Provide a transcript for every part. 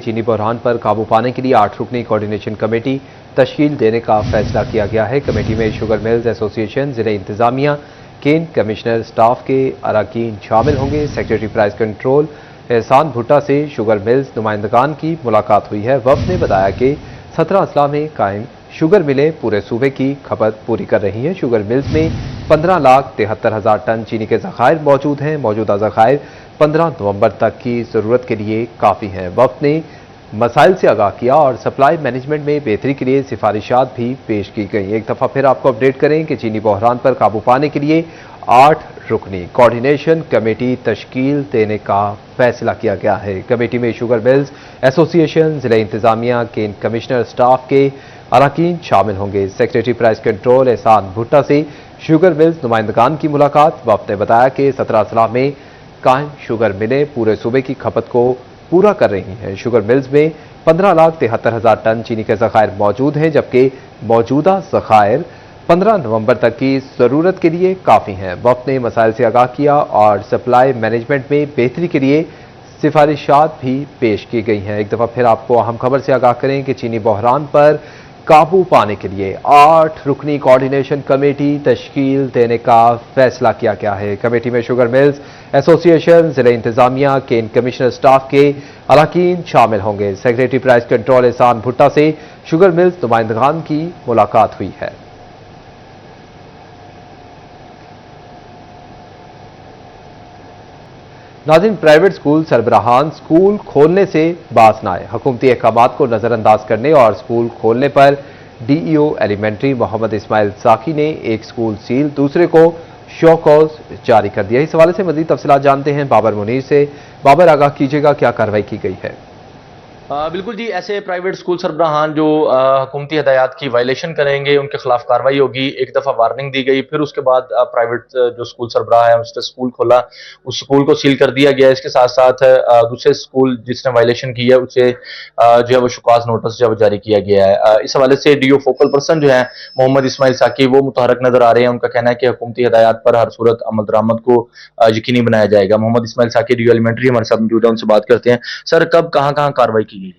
चीनी बहरान पर काबू पाने के लिए 8 रुकनी कोऑर्डिनेशन कमेटी तश्कील देने का फैसला किया गया है। कमेटी में शुगर मिल्स एसोसिएशन, जिले इंतजामिया, केन कमिश्नर स्टाफ के अरकान शामिल होंगे। सेक्रेटरी प्राइस कंट्रोल एहसान भुट्टा से शुगर मिल्स नुमाइंदगान की मुलाकात हुई है। वफ्द ने बताया कि 17 अजला में कायम शुगर मिलें पूरे सूबे की खपत पूरी कर रही हैं। शुगर मिल्स में 15,73,000 टन चीनी के ज़खायर मौजूद हैं। मौजूदा ज़खायर 15 नवंबर तक की ज़रूरत के लिए काफ़ी हैं। वफ्द ने मसाइल से आगाह किया और सप्लाई मैनेजमेंट में बेहतरी के लिए सिफारिशात भी पेश की गई। एक दफ़ा फिर आपको अपडेट करें कि चीनी बहरान पर काबू पाने के लिए 8 रुकनी कोऑर्डिनेशन कमेटी तश्कील देने का फैसला किया गया है। कमेटी में शुगर मिल्स एसोसिएशन, जिले इंतजामिया, केन कमिश्नर स्टाफ के अरकान शामिल होंगे। सेक्रेटरी प्राइस कंट्रोल एहसान भुट्टा से शुगर मिल्स नुमाइंदगान की मुलाकात। वफ्द ने बताया कि 17 अजला में कायम शुगर मिलें पूरे सूबे की खपत को पूरा कर रही हैं। शुगर मिल्स में 15,73,000 टन चीनी के ज़खायर मौजूद हैं, जबकि मौजूदा ज़खायर 15 नवंबर तक की ज़रूरत के लिए काफ़ी हैं। वफ्द ने मसाइल से आगाह किया और सप्लाई मैनेजमेंट में बेहतरी के लिए सिफारिशात भी पेश की गई हैं। एक दफ़ा फिर आपको अहम खबर से आगाह करें कि चीनी बहरान पर काबू पाने के लिए 8 रुकनी कोऑर्डिनेशन कमेटी तश्कील देने का फैसला किया गया है। कमेटी में शुगर मिल्स एसोसिएशन, जिले इंतजामिया, केन कमिश्नर स्टाफ के अरकान शामिल होंगे। सेक्रेटरी प्राइस कंट्रोल एहसान भुट्टा से शुगर मिल्स नुमाइंदगान की मुलाकात हुई है। नाज़रीन, प्राइवेट स्कूल सरबराहान स्कूल खोलने से बाज न आए। हुकूमती अहकामात को नजरअंदाज करने और स्कूल खोलने पर डीईओ एलिमेंट्री मोहम्मद इस्माइल साकी ने एक स्कूल सील, दूसरे को शो कॉज जारी कर दिया। इस हवाले से मजीद तफसीलात जानते हैं बाबर मुनीर से। बाबर, आगाह कीजिएगा, क्या कार्रवाई की गई है? बिल्कुल जी, ऐसे प्राइवेट स्कूल सरबराहान जो हुकूमती हदायत की वायलेशन करेंगे उनके खिलाफ कार्रवाई होगी। एक दफ़ा वार्निंग दी गई, फिर उसके बाद प्राइवेट जो स्कूल सरबराह है उसने स्कूल खोला, उस स्कूल को सील कर दिया गया। इसके साथ साथ दूसरे स्कूल जिसने वायलेशन की है उसे जो है वो शुकाज नोटिस जो है जारी किया गया है। इस हवाले से डीओ फोकल पर्सन जो है मोहम्मद इस्माइल साकी वो मुतहरक नजर आ रहे हैं। उनका कहना है कि हुकूमती हदायत पर हर सूरत अमल दरामद को यकीनी बनाया जाएगा। मोहम्मद इस्माइल साकी डीओ एलिमेंट्री हमारे साथ मौजूद है, उनसे बात करते हैं। सर, कब कहाँ कार्रवाई की गई?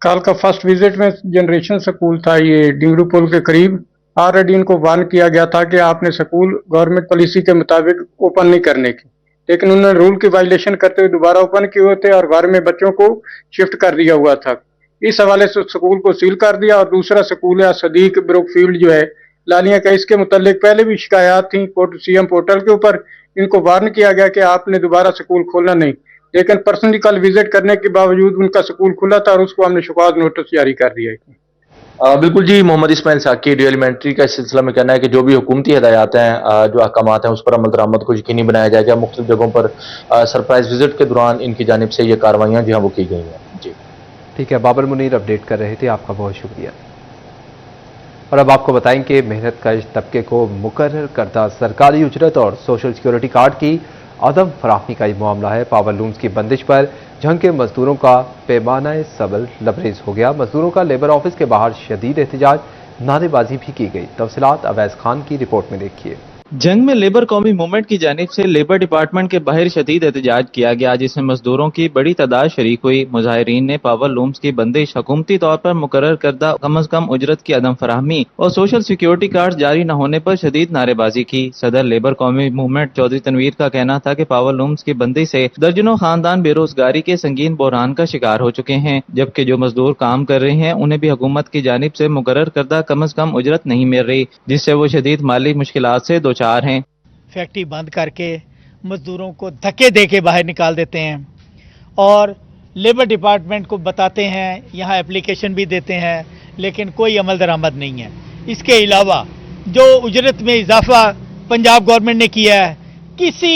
कल का फर्स्ट विजिट में जनरेशन स्कूल था, ये डिंगरू पुल के करीब। ऑलरेडी इनको वार्न किया गया था कि आपने स्कूल गवर्नमेंट पॉलिसी के मुताबिक ओपन नहीं करने की, लेकिन उन्होंने रूल की वायलेशन करते हुए दोबारा ओपन किए हुए थे और घर में बच्चों को शिफ्ट कर दिया हुआ था। इस हवाले से स्कूल को सील कर दिया। और दूसरा स्कूल है सदीक ब्रुक फील्ड जो है लालिया का, इसके मुतालिक पहले भी शिकायत थी सीएम पोर्टल के ऊपर। इनको वार्न किया गया कि आपने दोबारा स्कूल खोलना नहीं, लेकिन पर्सनली कल विजिट करने के बावजूद उनका स्कूल खुला था और उसको हमने शुकाज नोटिस जारी कर दिया। बिल्कुल जी, मोहम्मद इस्माइल साकी डीओ एलिमेंट्री का इस सिलसिला में कहना है कि जो भी हुकूमती हदायत हैं, जो अहकामात हैं, उस पर अमल दरामद को यकीनी बनाया जाएगा। मुख्तलिफ जगहों पर सरप्राइज विजिट के दौरान इनकी जानिब से ये कार्रवाइयाँ जो हैं वो की गई हैं। जी ठीक है, बाबर मुनीर अपडेट कर रहे थे, आपका बहुत शुक्रिया। और अब आपको बताएं कि मेहनत कश तबके को मुकर्रर करदा सरकारी उजरत और सोशल सिक्योरिटी कार्ड की अदम फराहमी का ये मामला है। पावर लूम्स की बंदिश पर झंग के मजदूरों का पैमाना सबल लबरेज हो गया। मजदूरों का लेबर ऑफिस के बाहर शदीद एहतजाज, नारेबाजी भी की गई। तफसीलात अवैस खान की रिपोर्ट में देखिए। जंग में लेबर कौमी मूवमेंट की जानिब से लेबर डिपार्टमेंट के बाहर शदीद एहतजाज किया गया, जिसमें मजदूरों की बड़ी तादाद शरीक हुई। मुजाहिरीन ने पावर लूम्स की बंदिश, हुकूमती तौर पर मुकर्रर करदा कम अज कम उजरत की अदम फराहमी और सोशल सिक्योरिटी कार्ड जारी न होने पर शदीद नारेबाजी की। सदर लेबर कौमी मूवमेंट चौधरी तनवीर का कहना था कि पावर लूम्स की बंदिश से दर्जनों खानदान बेरोजगारी के संगीन बहरान का शिकार हो चुके हैं, जबकि जो मजदूर काम कर रहे हैं उन्हें भी हुकूमत की जानिब से मुकर्रर करदा कम अज कम उजरत नहीं मिल रही, जिससे वो शदीद माली मुश्किलात से दो चार हैं। फैक्ट्री बंद करके मजदूरों को धक्के दे के बाहर निकाल देते हैं और लेबर डिपार्टमेंट को बताते हैं, यहाँ एप्लीकेशन भी देते हैं, लेकिन कोई अमल दरामद नहीं है। इसके अलावा जो उजरत में इजाफा पंजाब गवर्नमेंट ने किया है, किसी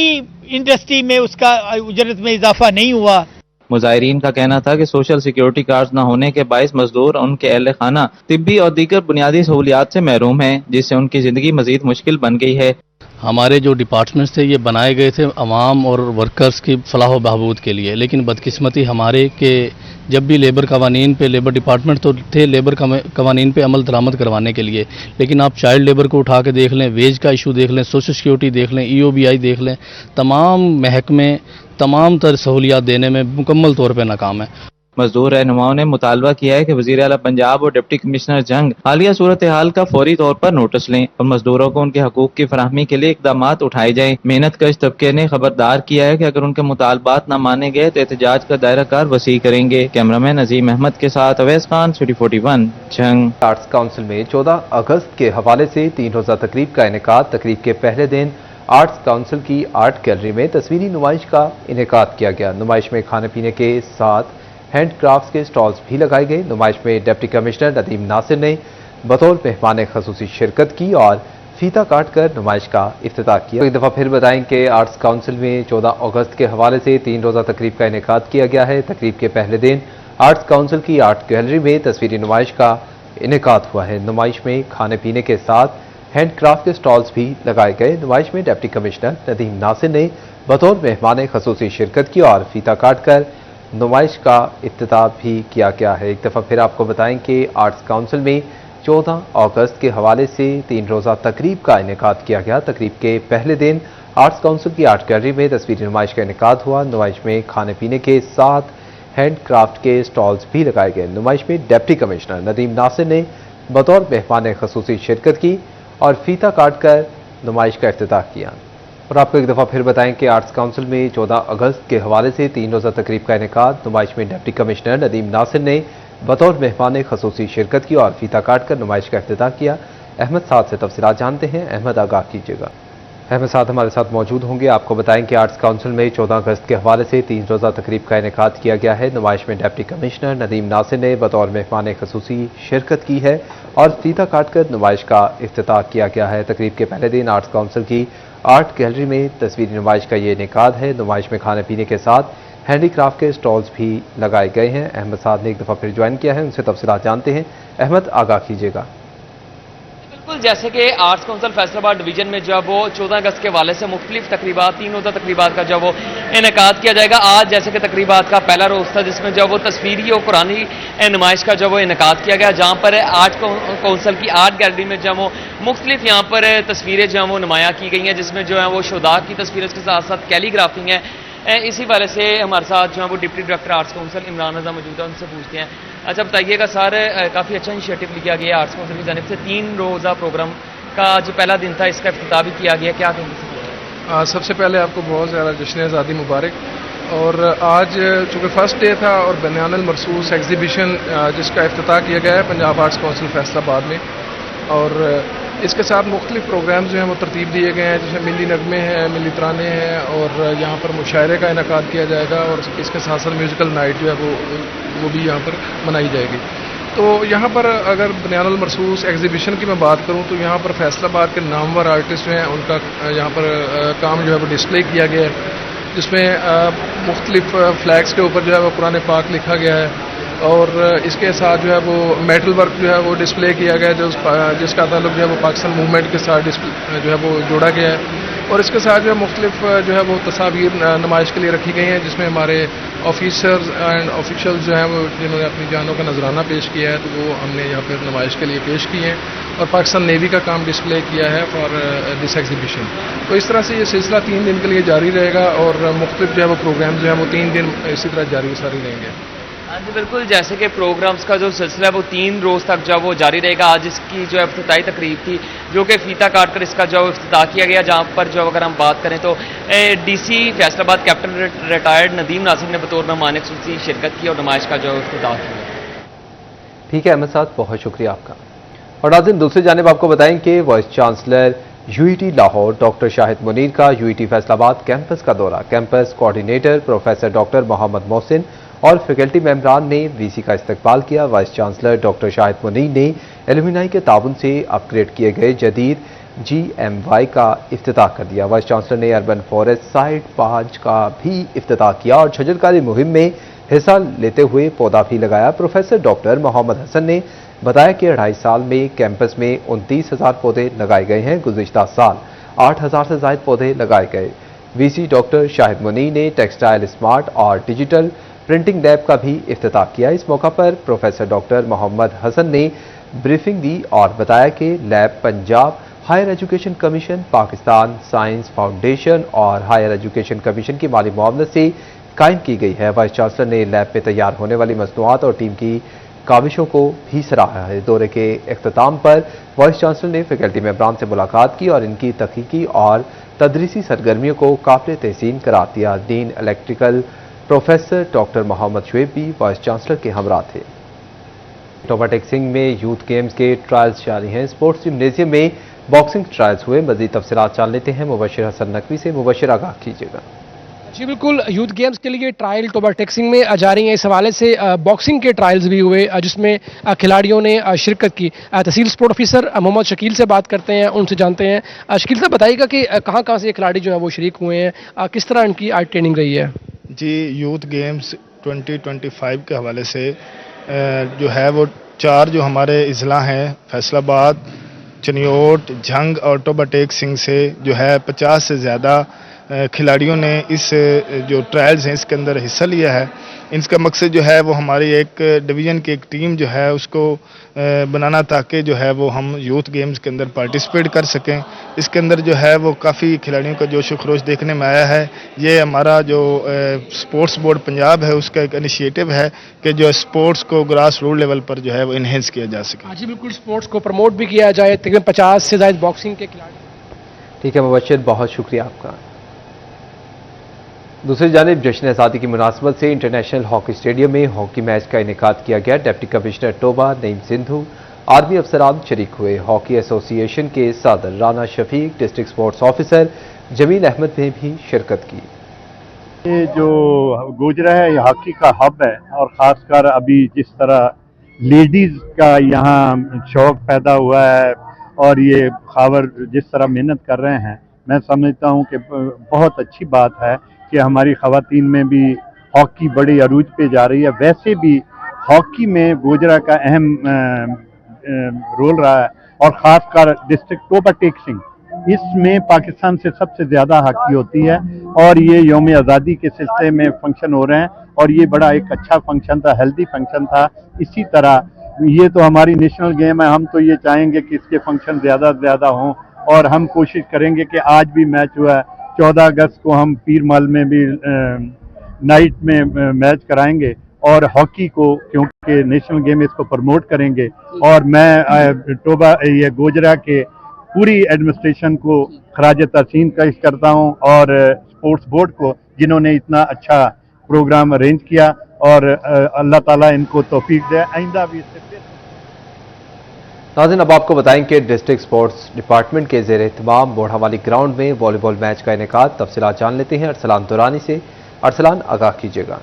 इंडस्ट्री में उसका उजरत में इजाफा नहीं हुआ। मुजाहिरीन का कहना था कि सोशल सिक्योरिटी कार्ड न होने के बायस मजदूर और उनके अहल खाना तिब्बी और दीगर बुनियादी सहूलियात से महरूम हैं, जिससे उनकी जिंदगी मजीद मुश्किल बन गई है। हमारे जो डिपार्टमेंट्स थे ये बनाए गए थे अवाम और वर्कर्स की फलाह व बहबूद के लिए, लेकिन बदकिस्मती हमारे के जब भी लेबर कवानीन पे लेबर डिपार्टमेंट तो थे लेबर कवानीन पे अमल दरामद करवाने के लिए, लेकिन आप चाइल्ड लेबर को उठा के देख लें, वेज का इशू देख लें, सोशल सिक्योरिटी देख लें, EOBI देख लें, तमाम महकमे तमाम तर सहूलियात देने में मुकम्मल तौर पर नाकाम है। मजदूर रहनुमाओं ने मुतालबा किया है कि वजीर आला पंजाब और डिप्टी कमिश्नर जंग हालिया सूरत हाल का फौरी तौर पर नोटिस लें और मजदूरों को उनके हकूक की फराहमी के लिए इकदाम उठाए जाएं। मेहनत कश तबके ने खबरदार किया है कि अगर उनके मुतालबात न माने गए तो एहतजाज का दायरा कार वसी करेंगे। कैमरामैन अजीम अहमद के साथ अवैस खान, सिटी 41, जंग। आर्ट्स काउंसिल में 14 अगस्त के हवाले से 3 रोज़ा तकरीब का इनेकाद। तकरीब के पहले दिन आर्ट्स काउंसिल की आर्ट गैलरी में तस्वीरी नुमाइश का इनेकाद किया गया। नुमाइश में खाने पीने के साथ हैंड क्राफ्ट्स के स्टॉल्स भी लगाए गए। नुमाइश में डिप्टी कमिश्नर नदीम नासिर ने बतौर मेहमान खसूसी शिरकत की और फीता काट कर नुमाइश का इफ्तिताह किया। एक दफ़ा फिर बताएं कि आर्ट्स काउंसिल में 14 अगस्त के हवाले से 3 रोज़ा तकरीब का इनेकाद किया गया है। तकरीब के पहले दिन आर्ट्स काउंसिल की आर्ट गैलरी में तस्वीरी नुमाइश का इनेकाद हुआ है। नुमाइश में खाने पीने के साथ हैंड क्राफ्ट के स्टॉल्स भी लगाए गए। नुमाइश में डिप्टी कमिश्नर नदीम नासिर ने बतौर मेहमान खसूसी शिरकत की और फीता काट कर नुमाइश का इफ्तिताह भी किया गया है। एक दफ़ा फिर आपको बताएं कि आर्ट्स काउंसिल में 14 अगस्त के हवाले से 3 रोज़ा तकरीब का इनेकाद किया गया। तकरीब के पहले दिन आर्ट्स काउंसिल की आर्ट गैलरी में तस्वीरी नुमाइश का इनेकाद हुआ। नुमाइश में खाने पीने के साथ हैंड क्राफ्ट के स्टॉल्स भी लगाए गए। नुमाइश में डिप्टी कमिश्नर नदीम नासिर ने बतौर मेहमान खसूसी शिरकत की और फीता काट कर नुमाइश का इफ्तिताह किया। और आपको एक दफ़ा फिर बताएं कि आर्ट्स काउंसिल में 14 अगस्त के हवाले से 3 रोज़ा तकरीब का इनेकाद। नुमाइश में डिप्टी कमिश्नर नदीम नासिर ने बतौर मेहमान खसूसी शिरकत की और फीता काट कर नुमाइश का इफ्तिताह किया। अहमद साद से तफसीलात जानते हैं। अहमद, आगाह कीजिएगा। अहमद साद हमारे साथ मौजूद होंगे। आपको बताएं कि आर्ट्स काउंसिल में 14 अगस्त के हवाले से 3 रोज़ा तकरीब का इनेकाद किया गया है। नुमाइश में डिप्टी कमिश्नर नदीम नासिर ने बतौर मेहमान खसूसी शिरकत की है और फीता काट कर नुमाइश का इफ्तिताह किया गया है। तकरीब के पहले दिन आर्ट्स काउंसिल की आर्ट गैलरी में तस्वीरी नुमाइश का ये इनेकाद है। नुमाइश में खाने पीने के साथ हैंडी क्राफ्ट के स्टॉल्स भी लगाए गए हैं। अहमद साद ने एक दफ़ा फिर ज्वाइन किया है, उनसे तफसीलात जानते हैं। अहमद, आगाह कीजिएगा। बिल्कुल, जैसे कि आर्ट्स काउंसिल फैसलाबाद डिवीजन में जो है वो 14 अगस्त के हवाले से मुख्तलिफ तकरीबात, 3 रोज़ा तकरीबात का जो वो इनेकाद किया जाएगा। आज जैसे कि तकरीबात का पहला रोज़ था जिसमें जो वो तस्वीरी और कुरानी नुमाइश का जो वो इनेकाद किया गया, जहाँ पर आर्ट काउंसिल की आर्ट गैलरी में जो वो मुख्तलिफ यहाँ पर तस्वीरें जो हैं वो नुमाया की गई हैं, जिसमें जो है वो शुहदा की तस्वीरें, इसके साथ साथ कैलीग्राफी है। इसी वाले से हमारे साथ जो है वो deputy director arts council Imran Raza मौजूद है, उनसे पूछते हैं। अच्छा बताइएगा सर, काफ़ी अच्छा इनिशिएटिव लिया गया है आर्ट्स काउंसिल की जानिब से। 3 रोज़ा प्रोग्राम का आज पहला दिन था, इसका इफ्तिताह भी किया गया, क्या कहेंगे? सबसे पहले आपको बहुत ज़्यादा जश्न आज़ादी मुबारक। और आज चूँकि फ़र्स्ट डे था और बनियान मरसूस एग्जीबिशन जिसका इफ्तिताह किया गया है पंजाब आर्ट्स काउंसिल फैसलाबाद में, और इसके साथ मुख्तलिफ प्रोग्राम्स जो हैं वो तरतीब दिए गए हैं, जैसे मिली नगमे हैं, मिली तराने हैं, और यहाँ पर मुशायरे का इनेकाद किया जाएगा और इसके साथ साथ म्यूज़िकल नाइट जो है वो भी यहाँ पर मनाई जाएगी। तो यहाँ पर अगर बनियानुल मरसूस एग्जीबिशन की मैं बात करूँ तो यहाँ पर फैसलाबाद के नामवर आर्टिस्ट जो हैं उनका यहाँ पर काम जो है वो डिस्प्ले किया गया है, जिसमें मुख्तलिफ फ्लैग्स के ऊपर जो है वो कुरान पाक लिखा गया है, और इसके साथ जो है वो मेटल वर्क जो है वो डिस्प्ले किया गया है, जिसका ताल्लुक जो है वो पाकिस्तान मूवमेंट के साथ जो है वो जोड़ा गया है। और इसके साथ जो है मुख्तलिफ जो है वो तस्वीर नुमाइश के लिए रखी गई हैं, जिसमें हमारे ऑफिसर्स एंड ऑफिशल्स जो हैं वो जिन्होंने अपनी जानों का नजराना पेश किया है, तो वो हमने यहाँ पर नुमाइश के लिए पेश किए हैं, और पाकिस्तान नेवी का काम डिस्प्ले किया है फॉर दिस एग्जीबिशन। तो इस तरह से ये सिलसिला 3 दिन के लिए जारी रहेगा, और मुख्तलिफ जो है वो प्रोग्राम जो है वो 3 दिन इसी तरह जारी रहेंगे। हाँ जी बिल्कुल, जैसे कि प्रोग्राम्स का जो सिलसिला है वो 3 रोज़ तक जो वो जारी रहेगा। आज इसकी जो है इफ्तिताई तकरीब थी, जो कि फीता काट कर इसका जो इफ्तिताह किया गया, जहाँ पर जो अगर हम बात करें तो DC Faisalabad captain retired Nadeem Nasir ने बतौर मेहमान खुसूसी शिरकत की और नुमाइश का जो इफ्तिताह किया। ठीक है अहमद साहब, बहुत शुक्रिया आपका। और नाज़रीन, दूसरी जानिब आपको बताएं कि vice chancellor UET Lahore doctor Shahid Munir का UET फैसलाबाद कैंपस का दौरा। Campus coordinator professor doctor Mohammad Mohsin और फैकल्टी मेंबरान ने VC का इस्तकबाल किया। Vice chancellor doctor Shahid Munir ने एलुमिनाई के ताबन से अपग्रेड किए गए जदीद GMY का इफ्तिताह कर दिया। वाइस चांसलर ने अर्बन फॉरेस्ट साइट 5 का भी इफ्तिताह किया और छजरकारी मुहिम में हिस्सा लेते हुए पौधा भी लगाया। प्रोफेसर डॉक्टर मोहम्मद हसन ने बताया कि 2.5 साल में कैंपस में 29,000 पौधे लगाए गए हैं। गुज़िश्ता साल 8,000 से ज़ायद पौधे लगाए गए। VC डॉक्टर शाहिद मुनीर ने टेक्सटाइल स्मार्ट और डिजिटल प्रिंटिंग लैब का भी इफ्तिताह किया। इस मौका पर प्रोफेसर डॉक्टर मोहम्मद हसन ने ब्रीफिंग दी और बताया कि lab Punjab higher education commission, Pakistan science foundation और हायर एजुकेशन कमीशन की माली मुआवनत से कायम की गई है। वाइस चांसलर ने लैब में तैयार होने वाली मसनूआत और टीम की काविशों को भी सराहा है। दौरे के इख्तिताम पर वाइस चांसलर ने फैकल्टी मेंबरान से मुलाकात की और इनकी तहकीकी और तदरीसी सरगर्मियों को काबिल तहसीन करार दिया। Dean electrical professor doctor Mohammad Shoaib भी वाइस चांसलर के हमरा थे। टोबाटेक्सिंग में यूथ गेम्स के ट्रायल्स जारी हैं। स्पोर्ट्स जिम्नेजियम में बॉक्सिंग ट्रायल्स हुए। मजीद तफसीलात जान लेते हैं मुबशिर हसन नकवी से। मुबशिर, आगाह कीजिएगा। जी बिल्कुल, यूथ गेम्स के लिए ट्रायल टोबाटेक्सिंग में जारी हैं। इस हवाले से बॉक्सिंग के ट्रायल्स भी हुए जिसमें खिलाड़ियों ने शिरकत की। तहसील स्पोर्ट ऑफिसर मोहम्मद शकील से बात करते हैं, उनसे जानते हैं। शकील साहब, बताइएगा कि कहाँ कहाँ से ये खिलाड़ी जो है वो शरीक हुए हैं, किस तरह इनकी आज ट्रेनिंग रही है? जी, यूथ गेम्स 2025 के हवाले से जो है वो 4 जो हमारे अजला हैं, फैसलाबाद, चनियोट, झंग और टोबाटेक्सिंग से जो है 50 से ज़्यादा खिलाड़ियों ने इस जो ट्रायल्स हैं इसके अंदर हिस्सा लिया है। इसका मकसद जो है वो हमारी एक डिवीज़न की एक टीम जो है उसको बनाना, ताकि जो है वो हम यूथ गेम्स के अंदर पार्टिसिपेट कर सकें। इसके अंदर जो है वो काफ़ी खिलाड़ियों का जोश व खरोश देखने में आया है। ये हमारा जो स्पोर्ट्स बोर्ड पंजाब है उसका एक इनिशिएटिव है कि जो स्पोर्ट्स को ग्रास रूट लेवल पर जो है वो इन्हेंस किया जा सके। जी बिल्कुल, स्पोर्ट्स को प्रमोट भी किया जाए। तकरीबन 50 से ज़्यादा बॉक्सिंग के खिलाड़ी। ठीक है मुबशिर, बहुत शुक्रिया आपका। दूसरी जानिब जश्न आज़ादी की मुनासबत से इंटरनेशनल हॉकी स्टेडियम में हॉकी मैच का इनेकाद किया गया। Deputy commissioner Toba Naeem Sindhu, army अफसरान शरीक हुए। हॉकी एसोसिएशन के सदर Rana Shafiq, district sports officer Jameel Ahmed ने भी शिरकत की। ये जो गोजरा है ये हॉकी का हब है, और ख़ासकर अभी जिस तरह लेडीज़ का यहाँ शौक़ पैदा हुआ है और ये खावर जिस तरह मेहनत कर रहे हैं, मैं समझता हूँ कि बहुत अच्छी बात है कि हमारी ख़वातीन में भी हॉकी बड़ी अरूज पे जा रही है। वैसे भी हॉकी में गोजरा का अहम रोल रहा है, और ख़ासकर डिस्ट्रिक्ट टोबाटेक्सिंग, इसमें पाकिस्तान से सबसे ज़्यादा हॉकी होती है। और ये यौम आज़ादी के सिलसिले में फंक्शन हो रहे हैं, और ये बड़ा एक अच्छा फंक्शन था, हेल्दी फंक्शन था। इसी तरह ये तो हमारी नेशनल गेम है, हम तो ये चाहेंगे कि इसके फंक्शन ज़्यादा से ज़्यादा हों, और हम कोशिश करेंगे कि आज भी मैच हुआ है, 14 अगस्त को हम पीरमल में भी नाइट में मैच कराएंगे, और हॉकी को क्योंकि नेशनल गेम इसको प्रमोट करेंगे। और मैं टोबा ये गोजरा के पूरी एडमिनिस्ट्रेशन को खराज तहसीन पेश करता हूं, और स्पोर्ट्स बोर्ड को जिन्होंने इतना अच्छा प्रोग्राम अरेंज किया, और अल्लाह ताला इनको तौफीक दे आइंदा भी इससे। नाज़रीन, अब आपको बताएं कि डिस्ट्रिक्ट स्पोर्ट्स डिपार्टमेंट के ज़ेर एहतमाम बोढ़ावाली ग्राउंड में वॉलीबॉल मैच का इनेकाद। तफसीलात जान लेते हैं अरसलान दुरानी से। अरसलान, आगाह कीजिएगा।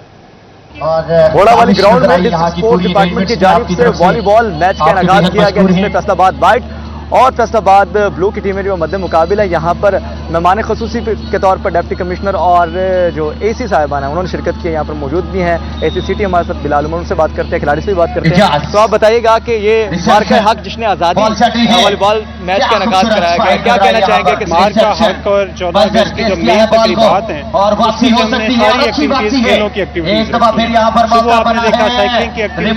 बोढ़ावाली ग्राउंड में डिस्ट्रिक्ट स्पोर्ट्स डिपार्टमेंट की जानिब से वॉलीबॉल मैच का इनेकाद किया गया, जिसमें फैसलाबाद वाइट और फैसलाबाद ब्लू की टीमें जो मद्दे मुकाबिल है। यहाँ पर मेहमान खसूसी के तौर पर डिप्टी कमिश्नर और जो AC साहिबान है उन्होंने शिरकत की, यहाँ पर मौजूद भी हैं। AC सिटी हमारे साथ बिलाल उमर, उनसे बात करते हैं, खिलाड़ी से भी बात करते हैं। तो आप बताइएगा कि ये मार्का हक जश्न आज़ादी वॉलीबॉल मैच का इनेकाद कराया गया, क्या कहना चाहेंगे कि मार्का हक और 14 अगस्त की जो मेन तकरीबात हैं उसमें हमने सारी एक्टिविटीज, खेलों की एक्टिविटीज, सुबह आपने देखा साइकिलिंग की एक्टिविटीज,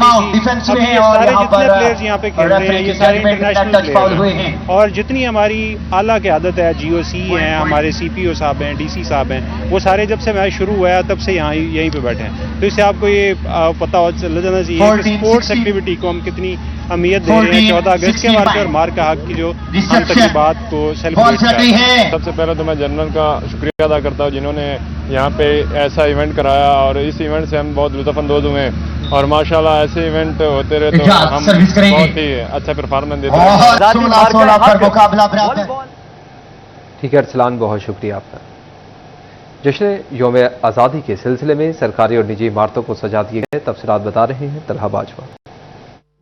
अभी ये सारे जितने प्लेयर्स यहाँ पे खेल रहे हैं ये सारे इंटरनेशनल प्लेयर हैं, और जितनी हमारी आला क़यादत है, GOC हैं, हमारे CPO साहब हैं, DC साहब हैं, वो सारे जब से मैच शुरू हुआ है तब से यहीं पे बैठे हैं। तो इससे आपको ये पता चल जाना चाहिए कि स्पोर्ट्स एक्टिविटी को हम कितनी अहमियत दे रहे हैं। 14 अगस्त के मौके पर मार्का हक की जो तकरीबात को सेलिब्रेट किया। सबसे पहले तो मैं जनरल का शुक्रिया अदा करता हूँ जिन्होंने यहाँ पे ऐसा इवेंट कराया, और इस इवेंट से हम बहुत लुत्फ़अंदोज़ हुए, और माशाल्लाह ऐसे इवेंट होते रहे तो हम बहुत ही अच्छा परफॉर्मेंस देते हैं। ठीक है अरसलान, बहुत शुक्रिया आपका। जश्न यौम आज़ादी के सिलसिले में सरकारी और निजी इमारतों को सजा दिए गए। तफसीलात बता रहे हैं तलहा बाजवा।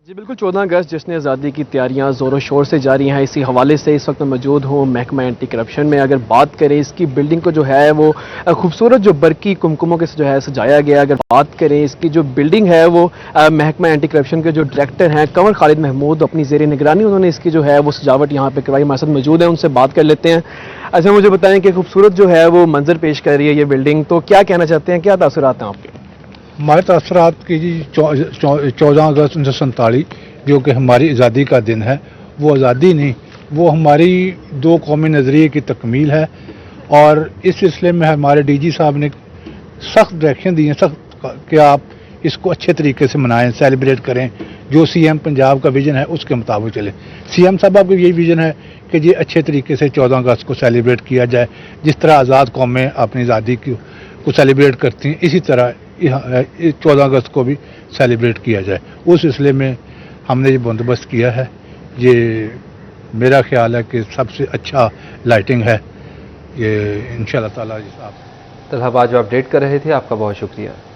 जी बिल्कुल, 14 अगस्त जश्न आज़ादी की तैयारियां ज़ोरों शोर से जारी हैं। इसी हवाले से इस वक्त मैं मौजूद हूँ महकमा एंटी करप्शन में। अगर बात करें इसकी बिल्डिंग को जो है वो खूबसूरत जो बरकी कुमकुमों के जो है सजाया गया। अगर बात करें इसकी जो बिल्डिंग है वो महकमा एंटी करप्शन के जो डायरेक्टर हैं कंवर खालिद महमूद, अपनी ज़ेर निगरानी उन्होंने इसकी जो है वो सजावट यहाँ पर करवाई। हमारे साथ मौजूद है, उनसे बात कर लेते हैं। अच्छा, मुझे बताएं कि खूबसूरत जो है वो मंजर पेश कर रही है ये बिल्डिंग, तो क्या कहना चाहते हैं, क्या तासुरात हैं आपके? हमारे तासुरात की जी 14 अगस्त 1947 जो कि हमारी आज़ादी का दिन है, वो आज़ादी नहीं, वो हमारी 2 कौमी नज़रिए की तकमील है। और इस सिलसिले में हमारे DG साहब ने सख्त डायरेक्शन दी हैं, सख्त कि आप इसको अच्छे तरीके से मनाएं, सेलिब्रेट करें, जो सीएम पंजाब का विजन है उसके मुताबिक चले। सीएम साहब का यही विजन है कि ये अच्छे तरीके से 14 अगस्त को सेलिब्रेट किया जाए, जिस तरह आज़ाद कौमें अपनी आज़ादी को सेलिब्रेट करती हैं, इसी तरह 14 अगस्त को भी सेलिब्रेट किया जाए। उस सिलसिले में हमने ये बंदोबस्त किया है। ये मेरा ख्याल है कि सबसे अच्छा लाइटिंग है ये इंशाअल्लाह ताला। तलहा, आज अपडेट कर रहे थे, आपका बहुत शुक्रिया।